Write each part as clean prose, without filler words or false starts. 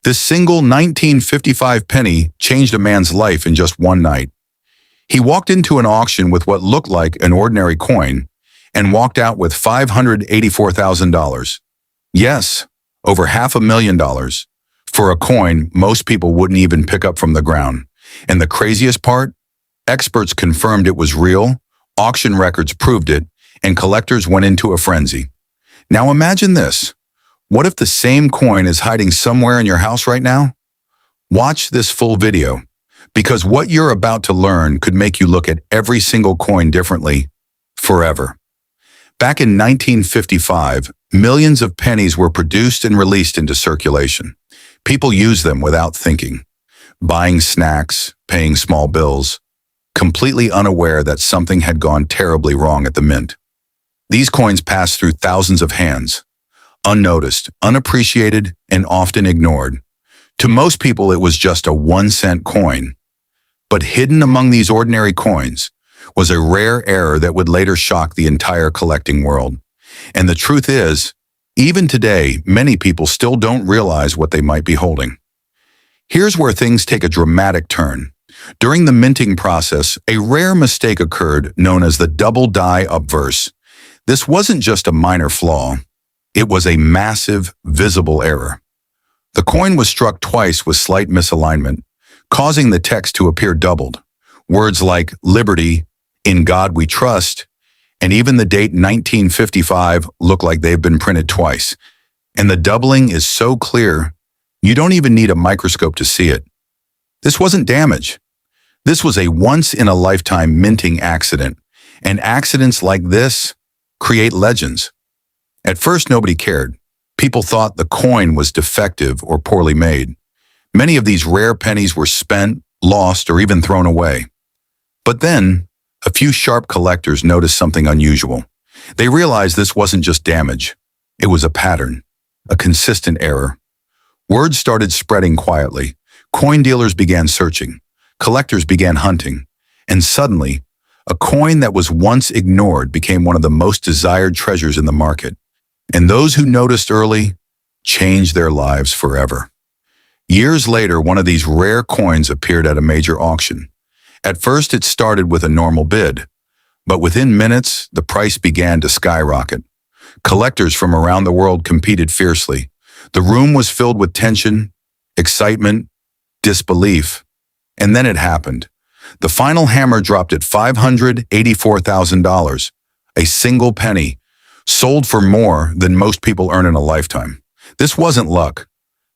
This single 1955 penny changed a man's life in just one night. He walked into an auction with what looked like an ordinary coin and walked out with $584,000. Yes, over $500,000 for a coin most people wouldn't even pick up from the ground. And the craziest part? Experts confirmed it was real, auction records proved it, and collectors went into a frenzy. Now imagine this. What if the same coin is hiding somewhere in your house right now? Watch this full video, because what you're about to learn could make you look at every single coin differently forever. Back in 1955, millions of pennies were produced and released into circulation. People used them without thinking, buying snacks, paying small bills, completely unaware that something had gone terribly wrong at the mint. These coins passed through thousands of hands, unnoticed, unappreciated, and often ignored. To most people, it was just a 1-cent coin. But hidden among these ordinary coins was a rare error that would later shock the entire collecting world. And the truth is, even today, many people still don't realize what they might be holding. Here's where things take a dramatic turn. During the minting process, a rare mistake occurred known as the double die obverse. This wasn't just a minor flaw. It was a massive, visible error. The coin was struck twice with slight misalignment, causing the text to appear doubled. Words like liberty, in God we trust, and even the date 1955 look like they've been printed twice. And the doubling is so clear, you don't even need a microscope to see it. This wasn't damage. This was a once-in-a-lifetime minting accident, and accidents like this create legends. At first, nobody cared. People thought the coin was defective or poorly made. Many of these rare pennies were spent, lost, or even thrown away. But then, a few sharp collectors noticed something unusual. They realized this wasn't just damage. It was a pattern, a consistent error. Word started spreading quietly. Coin dealers began searching. Collectors began hunting. And suddenly, a coin that was once ignored became one of the most desired treasures in the market. And those who noticed early changed their lives forever. Years later, one of these rare coins appeared at a major auction. At first, it started with a normal bid, but within minutes, the price began to skyrocket. Collectors from around the world competed fiercely. The room was filled with tension, excitement, disbelief. And then it happened. The final hammer dropped at $584,000, a single penny, sold for more than most people earn in a lifetime. This wasn't luck.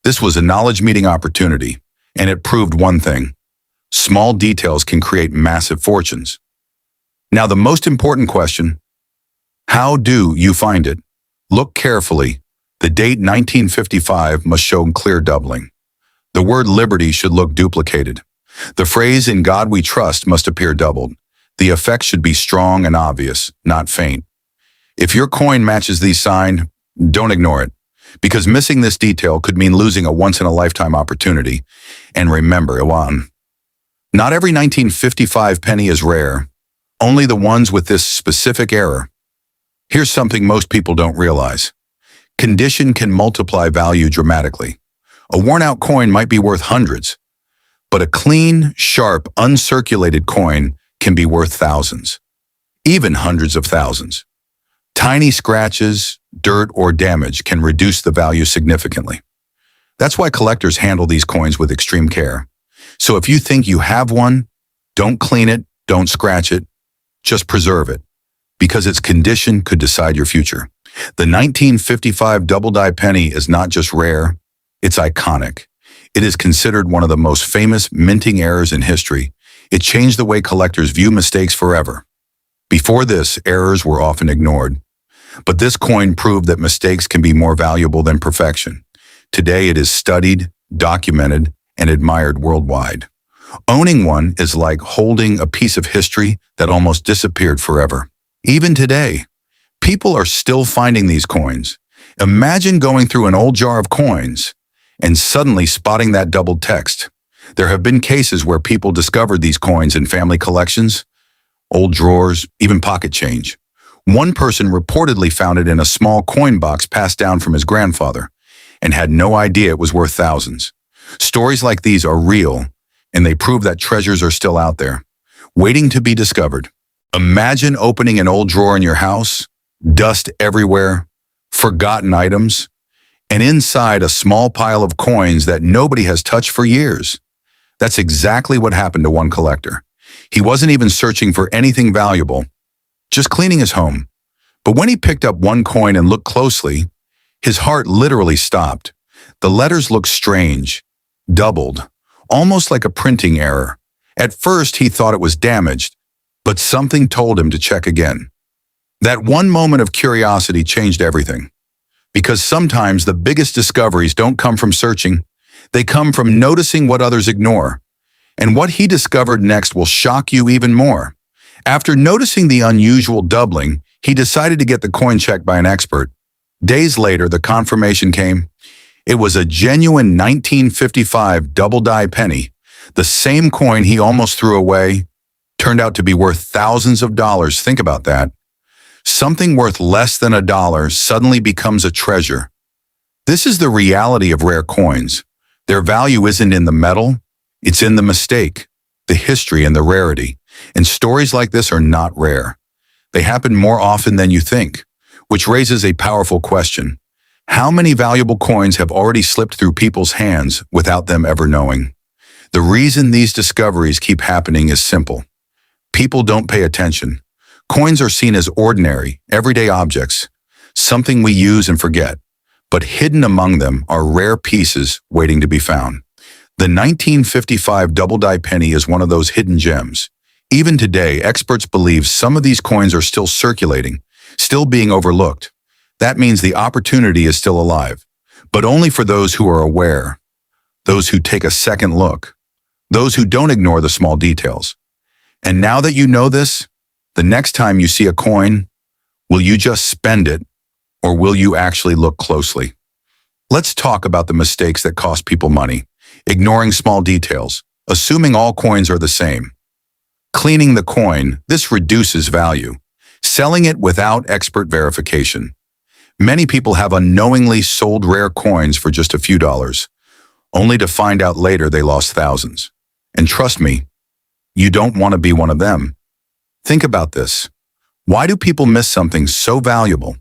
This was a knowledge-meeting opportunity, and it proved one thing. Small details can create massive fortunes. Now, the most important question, how do you find it? Look carefully. The date 1955 must show clear doubling. The word liberty should look duplicated. The phrase in God we trust must appear doubled. The effect should be strong and obvious, not faint. If your coin matches these signs, don't ignore it, because missing this detail could mean losing a once-in-a-lifetime opportunity. And remember, not every 1955 penny is rare, only the ones with this specific error. Here's something most people don't realize. Condition can multiply value dramatically. A worn-out coin might be worth hundreds, but a clean, sharp, uncirculated coin can be worth thousands, even hundreds of thousands. Tiny scratches, dirt, or damage can reduce the value significantly. That's why collectors handle these coins with extreme care. So if you think you have one, don't clean it, don't scratch it, just preserve it, because its condition could decide your future. The 1955 double-die penny is not just rare, it's iconic. It is considered one of the most famous minting errors in history. It changed the way collectors view mistakes forever. Before this, errors were often ignored. But this coin proved that mistakes can be more valuable than perfection. Today, it is studied, documented, and admired worldwide. Owning one is like holding a piece of history that almost disappeared forever. Even today, people are still finding these coins. Imagine going through an old jar of coins and suddenly spotting that doubled text. There have been cases where people discovered these coins in family collections, old drawers, even pocket change. One person reportedly found it in a small coin box passed down from his grandfather and had no idea it was worth thousands. Stories like these are real, and they prove that treasures are still out there, waiting to be discovered. Imagine opening an old drawer in your house, dust everywhere, forgotten items, and inside a small pile of coins that nobody has touched for years. That's exactly what happened to one collector. He wasn't even searching for anything valuable, just cleaning his home. But when he picked up one coin and looked closely, his heart literally stopped. The letters looked strange, doubled, almost like a printing error. At first, he thought it was damaged, but something told him to check again. That one moment of curiosity changed everything. Because sometimes the biggest discoveries don't come from searching, they come from noticing what others ignore. And what he discovered next will shock you even more. After noticing the unusual doubling, he decided to get the coin checked by an expert. Days later, the confirmation came. It was a genuine 1955 double-die penny. The same coin he almost threw away turned out to be worth thousands of dollars. Think about that. Something worth less than $1 suddenly becomes a treasure. This is the reality of rare coins. Their value isn't in the metal, it's in the mistake, the history, and the rarity. And stories like this are not rare. They happen more often than you think, which raises a powerful question. How many valuable coins have already slipped through people's hands without them ever knowing? The reason these discoveries keep happening is simple. People don't pay attention. Coins are seen as ordinary, everyday objects, something we use and forget. But hidden among them are rare pieces waiting to be found. The 1955 double-die penny is one of those hidden gems. Even today, experts believe some of these coins are still circulating, still being overlooked. That means the opportunity is still alive, but only for those who are aware, those who take a second look, those who don't ignore the small details. And now that you know this, the next time you see a coin, will you just spend it, or will you actually look closely? Let's talk about the mistakes that cost people money. Ignoring small details, assuming all coins are the same. Cleaning the coin, this reduces value. Selling it without expert verification. Many people have unknowingly sold rare coins for just a few dollars, only to find out later they lost thousands. And trust me, you don't want to be one of them. Think about this. Why do people miss something so valuable?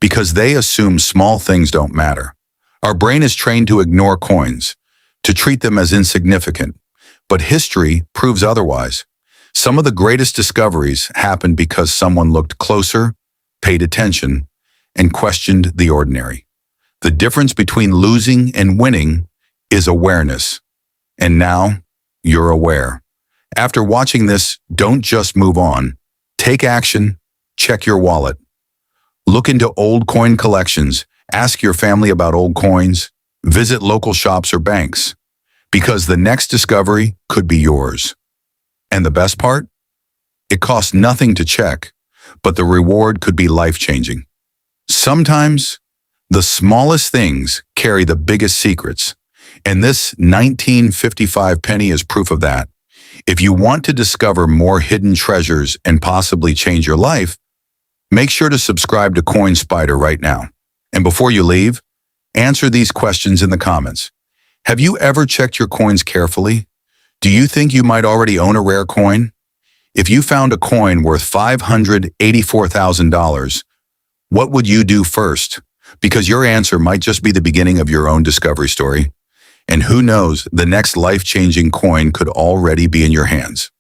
Because they assume small things don't matter. Our brain is trained to ignore coins, to treat them as insignificant. But history proves otherwise. Some of the greatest discoveries happened because someone looked closer, paid attention, and questioned the ordinary. The difference between losing and winning is awareness. And now, you're aware. After watching this, don't just move on. Take action. Check your wallet. Look into old coin collections. Ask your family about old coins. Visit local shops or banks. Because the next discovery could be yours. And the best part? It costs nothing to check, but the reward could be life-changing. Sometimes, the smallest things carry the biggest secrets. And this 1955 penny is proof of that. If you want to discover more hidden treasures and possibly change your life, make sure to subscribe to Coin Spyder right now. And before you leave, answer these questions in the comments. Have you ever checked your coins carefully? Do you think you might already own a rare coin? If you found a coin worth $584,000, what would you do first? Because your answer might just be the beginning of your own discovery story. And who knows, the next life-changing coin could already be in your hands.